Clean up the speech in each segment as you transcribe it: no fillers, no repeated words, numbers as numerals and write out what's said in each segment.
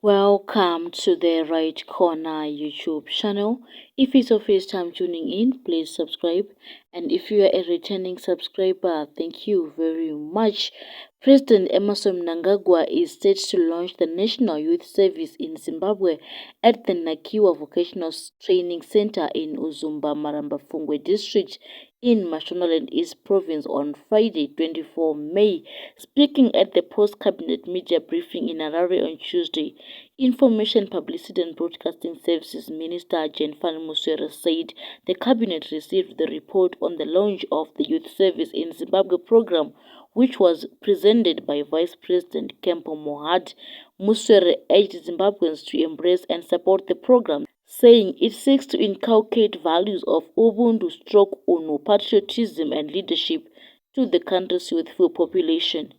Welcome to the Right Corner YouTube channel. If it's your first time tuning in, please subscribe. And if you are a returning subscriber, thank you very much. President Emmerson Mnangagwa is set to launch the National Youth Service in Zimbabwe at the Nakiwa Vocational Training Center in Uzumba Marambafungwe District in Mashonaland East Province on Friday, 24 May. Speaking at the post-cabinet media briefing in Harare on Tuesday, Information Publicity and Broadcasting Services Minister Jenfan Muswera said the cabinet received the report on the launch of the Youth Service in Zimbabwe program, which was presented by Vice President Kempo Mohad. Muswera urged Zimbabweans to embrace and support the program, saying it seeks to inculcate values of Ubuntu/UNO, patriotism and leadership to the country's youthful population.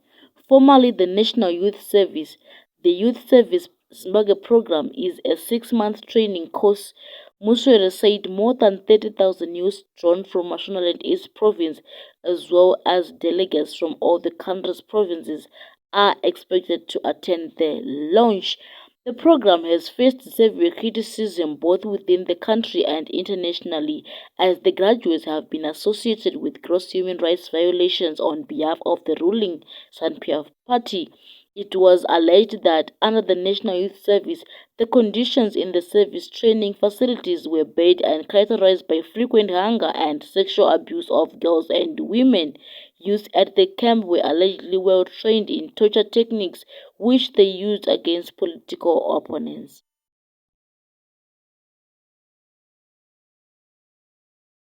Formerly the National Youth Service, the Youth Service Zimbabwe program is a 6-month training course. Muswera said more than 30,000 youths drawn from Mashonaland East Province, as well as delegates from all the country's provinces, are expected to attend the launch. The program has faced severe criticism both within the country and internationally, as the graduates have been associated with gross human rights violations on behalf of the ruling SANU-PF party. It was alleged that under the National Youth Service, the conditions in the service training facilities were bad and characterized by frequent hunger and sexual abuse of girls and women. Youth at the camp were allegedly well trained in torture techniques which they used against political opponents.